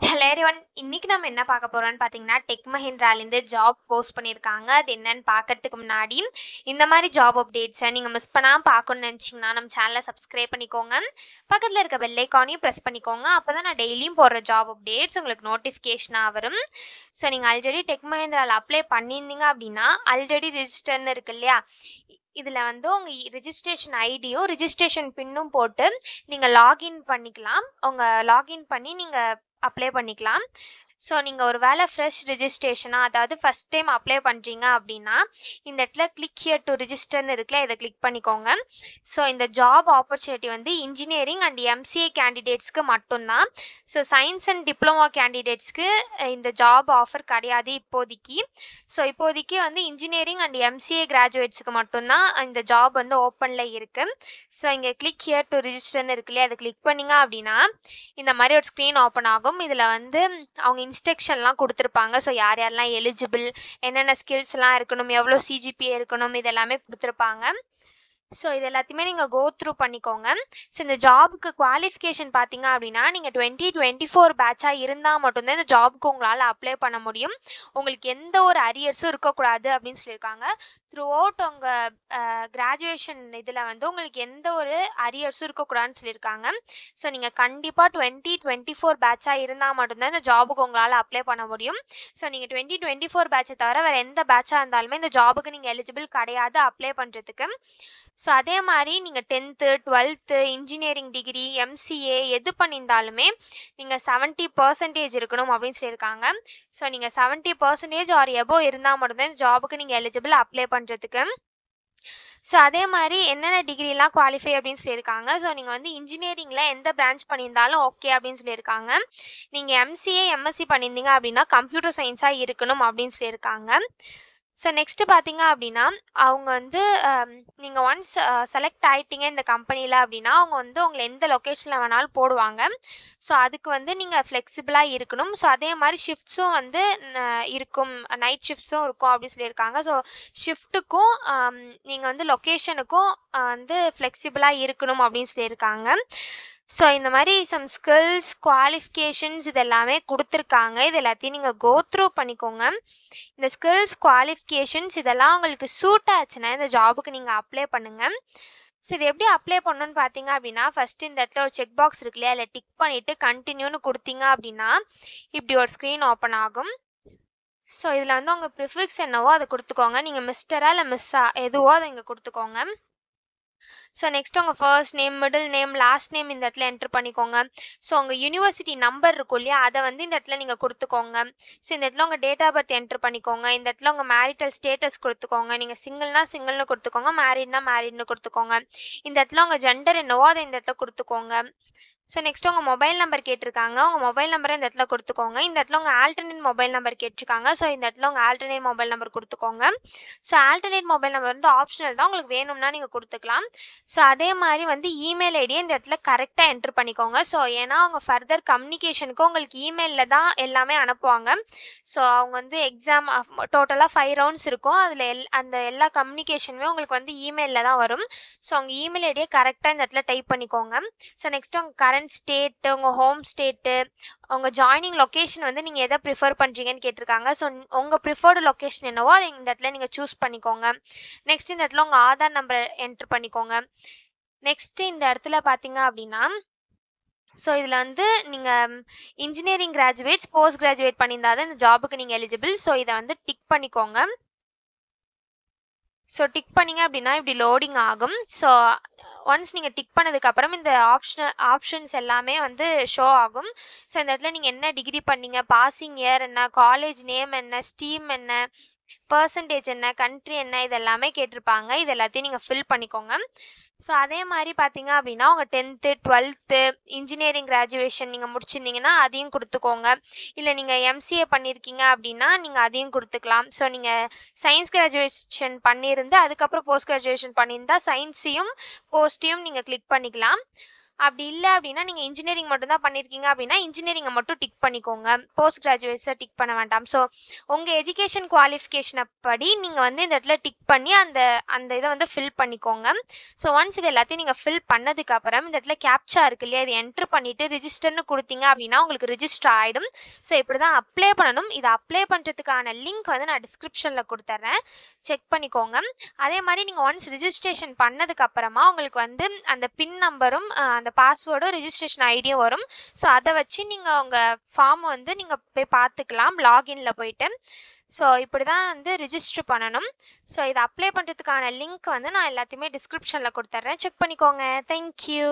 Hello everyone. இன்னைக்கு நம்ம என்ன பார்க்க போறோம்னு பார்த்தீங்கன்னா, டெக் மஹிந்திராலேருந்து ஜாப் போஸ்ட் பண்ணியிருக்காங்க. அது என்னன்னு பார்க்கறதுக்கு முன்னாடி, இந்த மாதிரி ஜாப் அப்டேட்ஸை நீங்கள் மிஸ் பண்ணாமல் பார்க்கணும்னு நினச்சிங்கன்னா, நம்ம சேனலை சப்ஸ்கிரைப் பண்ணிக்கோங்க. பக்கத்தில் இருக்க பெல் ஐக்கானையும் ப்ரெஸ் பண்ணிக்கோங்க. அப்போ தான் நான் டெய்லியும் போடுற ஜாப் அப்டேட்ஸ் உங்களுக்கு நோட்டிஃபிகேஷனாக வரும். ஸோ நீங்கள் ஆல்ரெடி டெக் மஹிந்திராவில் அப்ளை பண்ணியிருந்தீங்க அப்படின்னா, ஆல்ரெடி ரிஜிஸ்டர்னு இருக்கு இல்லையா, இதில் வந்து உங்கள் ரிஜிஸ்ட்ரேஷன் ஐடியும் ரிஜிஸ்ட்ரேஷன் பின்னும் போட்டு நீங்கள் லாகின் பண்ணிக்கலாம். உங்கள் லாகின் பண்ணி நீங்கள் அப்ளை பண்ணிக்கலாம். ஸோ நீங்கள் ஒரு வேளை ஃப்ரெஷ் ரிஜிஸ்ட்ரேஷனாக, அதாவது ஃபஸ்ட் டைம் அப்ளை பண்ணுறீங்க அப்படின்னா, இந்த இடத்துல கிளிக் ஹியர் டு ரிஜிஸ்டர்னு இருக்குல்ல, இதை கிளிக் பண்ணிக்கோங்க. ஸோ இந்த ஜாப் ஆப்பர்ச்சுனிட்டி வந்து இன்ஜினியரிங் அண்ட் எம்சிஏ கேண்டிடேட்ஸ்க்கு மட்டும்தான். ஸோ சயின்ஸ் அண்ட் டிப்ளமோ கேண்டிடேட்ஸ்க்கு இந்த ஜாப் ஆஃபர் கிடையாது இப்போதைக்கு. ஸோ இப்போதைக்கு வந்து இன்ஜினியரிங் அண்ட் எம்சிஏ கிராஜுவேட்ஸுக்கு மட்டும்தான் இந்த ஜாப் வந்து ஓப்பனில் இருக்குது. ஸோ இங்கே கிளிக் ஹியர் டு ரிஜிஸ்டர்னு இருக்கு இல்லையா, அதை கிளிக் பண்ணிங்க அப்படின்னா இந்த மாதிரி ஒரு ஸ்க்ரீன் ஓப்பன் ஆகும். இதில் வந்து அவங்க இன்ஸ்ட்ரக்ஷன்லாம் கொடுத்துருப்பாங்க. ஸோ யார் யாரெல்லாம் எலிஜிபிள், என்னென்ன ஸ்கில்ஸ்லாம் இருக்கணும், எவ்வளோ சிஜிபிஏ இருக்கணும், இது எல்லாமே கொடுத்துருப்பாங்க. ஸோ இது எல்லாத்தையுமே நீங்கள் கோ த்ரூ பண்ணிக்கோங்க. ஸோ இந்த ஜாபுக்கு குவாலிஃபிகேஷன் பார்த்தீங்க அப்படின்னா, நீங்கள் 2024 பேட்சாக இருந்தால் மட்டும்தான் இந்த ஜாபுக்கு உங்களால் அப்ளை பண்ண முடியும். உங்களுக்கு எந்த ஒரு அரியர்ஸும் இருக்கக்கூடாது அப்படின்னு சொல்லியிருக்காங்க. த்ரூ அவுட் உங்கள் கிராஜுவேஷன் இதில் வந்து உங்களுக்கு எந்த ஒரு அரியர்ஸும் இருக்கக்கூடாதுன்னு சொல்லியிருக்காங்க. ஸோ நீங்கள் கண்டிப்பாக 2024 பேட்சாக இருந்தால் மட்டும்தான் இந்த ஜாபுக்கு உங்களால் அப்ளை பண்ண முடியும். ஸோ நீங்கள் 2024 பேட்சை தவிர வேறு எந்த பேட்சாக இருந்தாலுமே இந்த ஜாபுக்கு நீங்கள் எலிஜிபிள் கிடையாது அப்ளை பண்ணுறதுக்கு. ஸோ அதே மாதிரி நீங்கள் 10th 12th engineering degree MCA எது பண்ணியிருந்தாலுமே நீங்கள் 70% இருக்கணும் அப்படின்னு சொல்லியிருக்காங்க. ஸோ நீங்கள் 70% ஆர் எபோ இருந்தால் மட்டும்தான் இந்த ஜாபுக்கு நீங்கள் எலிஜிபிள் அப்ளை பண்ணுறதுக்கு. ஸோ அதே மாதிரி என்னென்ன டிகிரிலாம் குவாலிஃபை அப்படின்னு சொல்லியிருக்காங்க. ஸோ நீங்கள் வந்து இன்ஜினியரிங்கில் எந்த பிரான்ச் பண்ணியிருந்தாலும் ஓகே அப்படின்னு சொல்லியிருக்காங்க. நீங்கள் எம்சிஏ எம்எஸ்சி பண்ணியிருந்தீங்க அப்படின்னா கம்ப்யூட்டர் சயின்ஸாக இருக்கணும் அப்படின்னு சொல்லியிருக்காங்க. ஸோ நெக்ஸ்ட்டு பார்த்தீங்க அப்படின்னா, அவங்க வந்து நீங்கள் ஒன்ஸ் செலக்ட் ஆகிட்டீங்க இந்த கம்பெனியில் அப்படின்னா, அவங்க வந்து உங்களை எந்த லொக்கேஷனில் வேணாலும் போடுவாங்க. ஸோ அதுக்கு வந்து நீங்கள் ஃப்ளெக்சிபிளாக இருக்கணும். ஸோ அதே மாதிரி ஷிஃப்ட்ஸும் வந்து இருக்கும், நைட் ஷிஃப்ட்ஸும் இருக்கும் அப்படின்னு சொல்லியிருக்காங்க. ஸோ ஷிஃப்ட்டுக்கும் நீங்கள் வந்து லொக்கேஷனுக்கும் வந்து ஃப்ளெக்சிபிளாக இருக்கணும் அப்படின்னு சொல்லியிருக்காங்க. ஸோ இந்த மாதிரி சம் ஸ்கில்ஸ் குவாலிஃபிகேஷன்ஸ் இது எல்லாமே கொடுத்துருக்காங்க. இது எல்லாத்தையும் நீங்கள் கோ த்ரூ பண்ணிக்கோங்க. இந்த ஸ்கில்ஸ் குவாலிஃபிகேஷன்ஸ் இதெல்லாம் உங்களுக்கு சூட் ஆச்சுன்னா இந்த ஜாபுக்கு நீங்கள் அப்ளை பண்ணுங்கள். ஸோ இது எப்படி அப்ளை பண்ணணும்னு பார்த்தீங்க அப்படின்னா, ஃபஸ்ட்டு இந்த இடத்துல ஒரு செக் பாக்ஸ் இருக்கு இல்லையா, அதில் டிக் பண்ணிவிட்டு கண்டினியூன்னு கொடுத்தீங்க அப்படின்னா இப்படி ஒரு ஸ்க்ரீன் ஓப்பன் ஆகும். ஸோ இதில் வந்து உங்கள் ப்ரிஃபிக்ஸ் என்னவோ அதை கொடுத்துக்கோங்க. நீங்கள் மிஸ்டரா இல்லை மிஸ்ஸா எதுவோ அதை இங்கே கொடுத்துக்கோங்க. ஸோ நெக்ஸ்ட் உங்கள் first name, middle name, last name இந்த இடத்துல என்ட்ரு பண்ணிக்கோங்க. ஸோ உங்கள் யூனிவர்சிட்டி நம்பர் இருக்கும் இல்லையா, அதை வந்து இந்த இடத்துல நீங்கள் கொடுத்துக்கோங்க. ஸோ இந்த இடத்துல உங்கள் டேட் ஆஃப் பர்த் என்ட்ரு பண்ணிக்கோங்க. இந்த இடத்துல உங்கள் மேரிட்டல் ஸ்டேட்டஸ் கொடுத்துக்கோங்க. நீங்கள் சிங்கிள்னா சிங்கிள்னு கொடுத்துக்கோங்க, மேரிட்னா மேரிட்னு கொடுத்துக்கோங்க. இந்த இடத்துல உங்கள் ஜெண்டர் என்னவோ அதை இந்த இடத்துல கொடுத்துக்கோங்க. ஸோ நெக்ஸ்ட் உங்கள் மொபைல் நம்பர் கேட்டிருக்காங்க. உங்கள் மொபைல் நம்பரை இந்த இடத்துல கொடுத்துக்கோங்க. இந்த இடத்துல உங்கள் ஆல்டர்னேட் மொபைல் நம்பர் கேட்டிருக்காங்க. ஸோ இந்த இடத்துல உங்கள் ஆல்டர்னேட் மொபைல் நம்பர் கொடுத்துக்கோங்க. ஸோ ஆல்டர்னேட் மொபைல் நம்பர் வந்து ஆப்ஷனல் தான், உங்களுக்கு வேணும்னா நீங்கள் கொடுத்துக்கலாம். ஸோ அதே மாதிரி வந்து இமெயில் ஐடியை இந்த இடத்துல கரெக்டாக என்ட்ரு பண்ணிக்கோங்க. ஸோ ஏன்னா அவங்க ஃபர்தர் கம்யூனிகேஷனுக்கு உங்களுக்கு இமெயிலில் தான் எல்லாமே அனுப்புவாங்க. ஸோ அவங்க வந்து எக்ஸாம் டோட்டலாக 5 ரவுண்ட்ஸ் இருக்கும். அதில் அந்த எல்லா கம்யூனிகேஷனுமே உங்களுக்கு வந்து இமெயிலில் தான் வரும். ஸோ உங்கள் இமெயில் ஐடியை கரெக்டாக இந்த இடத்துல டைப் பண்ணிக்கோங்க. ஸோ நெக்ஸ்ட் உங்கள் கரண்ட் ஸ்டேட்டு, உங்கள் ஹோம் ஸ்டேட்டு, உங்கள் ஜாயினிங் லொக்கேஷன் வந்து நீங்கள் எதை ப்ரிஃபர் பண்ணுறீங்கன்னு கேட்டிருக்காங்க. ஸோ உங்கள் ப்ரிஃபர்டு லொக்கேஷன் என்னவோ அதை இந்த இடத்துல நீங்கள் சூஸ் பண்ணிக்கோங்க. நெக்ஸ்ட் இந்த இடத்துல உங்கள் ஆதார் நம்பர் என்ட்ரு பண்ணிக்கோங்க. நெக்ஸ்ட்டு இந்த இடத்துல பார்த்தீங்க அப்படின்னா, ஸோ இதில் வந்து நீங்கள் இன்ஜினியரிங் கிராஜுவேட்ஸ் போஸ்ட் கிராஜுவேட் பண்ணியிருந்தால் தான் இந்த ஜாபுக்கு நீங்கள் எலிஜிபிள். ஸோ இதை வந்து டிக் பண்ணிக்கோங்க. ஸோ டிக் பண்ணிங்க அப்படின்னா இப்படி லோடிங் ஆகும். ஸோ ஒன்ஸ் நீங்கள் டிக் பண்ணதுக்கப்புறம் இந்த ஆப்ஷன்ஸ் எல்லாமே வந்து ஷோ ஆகும். ஸோ இந்த இடத்துல நீங்கள் என்ன டிகிரி பண்ணீங்க, பாசிங் இயர் என்ன, காலேஜ் நேம் என்ன, ஸ்ட்ரீம் என்ன, பர்சன்டேஜ் என்ன, கண்ட்ரி என்ன, இது எல்லாமே கேட்டிருப்பாங்க. இது எல்லாத்தையும் நீங்கள் ஃபில் பண்ணிக்கோங்க. ஸோ அதே மாதிரி பார்த்தீங்க அப்படின்னா உங்கள் 10th 12th இன்ஜினியரிங் கிராஜுவேஷன் நீங்கள் முடிச்சிருந்தீங்கன்னா அதையும் கொடுத்துக்கோங்க. இல்லை நீங்கள் எம்சிஏ பண்ணியிருக்கீங்க அப்படின்னா நீங்கள் அதையும் கொடுத்துக்கலாம். ஸோ நீங்கள் சயின்ஸ் கிராஜுவேஷன் பண்ணியிருந்து அதுக்கப்புறம் போஸ்ட் கிராஜுவேஷன் பண்ணியிருந்தா சயின்ஸையும் போஸ்ட்டையும் நீங்கள் கிளிக் பண்ணிக்கலாம். அப்படி இல்ல அப்படின்னா நீங்க இன்ஜினியரிங் மட்டும் தான் பண்ணியிருக்கீங்க அப்படின்னா இன்ஜினியரிங்கை மட்டும் டிக் பண்ணிக்கோங்க. போஸ்ட் கிராஜுவேட்ஸை டிக் பண்ண வேண்டாம். ஸோ உங்க எஜுகேஷன் குவாலிஃபிகேஷனை படி நீங்க வந்து இந்த இடத்துல டிக் பண்ணி அந்த அந்த இதை வந்து ஃபில் பண்ணிக்கோங்க. ஸோ ஒன்ஸ் இது எல்லாத்தையும் நீங்க ஃபில் பண்ணதுக்கு அப்புறம் இந்த இடத்துல கேப்சா இருக்கு இல்லையா, இது என்டர் பண்ணிட்டு ரிஜிஸ்டர்னு கொடுத்தீங்க அப்படின்னா உங்களுக்கு ரிஜிஸ்டர் ஆயிடும். ஸோ இப்படிதான் அப்ளை பண்ணணும். இதை அப்ளை பண்றதுக்கான லிங்க் வந்து நான் டிஸ்கிரிப்ஷன்ல கொடுத்துட்றேன், செக் பண்ணிக்கோங்க. அதே மாதிரி நீங்க ஒன்ஸ் ரிஜிஸ்ட்ரேஷன் பண்ணதுக்கு அப்புறமா உங்களுக்கு வந்து அந்த பின் நம்பரும் அந்த பாஸ்வேர்டும் ரிஜிஸ்ட்ரேஷன் ஐடியும் வரும். ஸோ அதை வச்சு நீங்க உங்க ஃபார்ம் வந்து நீங்க போய் பார்த்துக்கலாம் லாகின்ல போயிட்டு. ஸோ இப்படிதான் வந்து ரிஜிஸ்டர் பண்ணணும். ஸோ இதை அப்ளை பண்றதுக்கான லிங்க் வந்து நான் எல்லாத்தையுமே டிஸ்கிரிப்ஷன்ல கொடுத்துட்றேன், செக் பண்ணிக்கோங்க. தேங்க்யூ.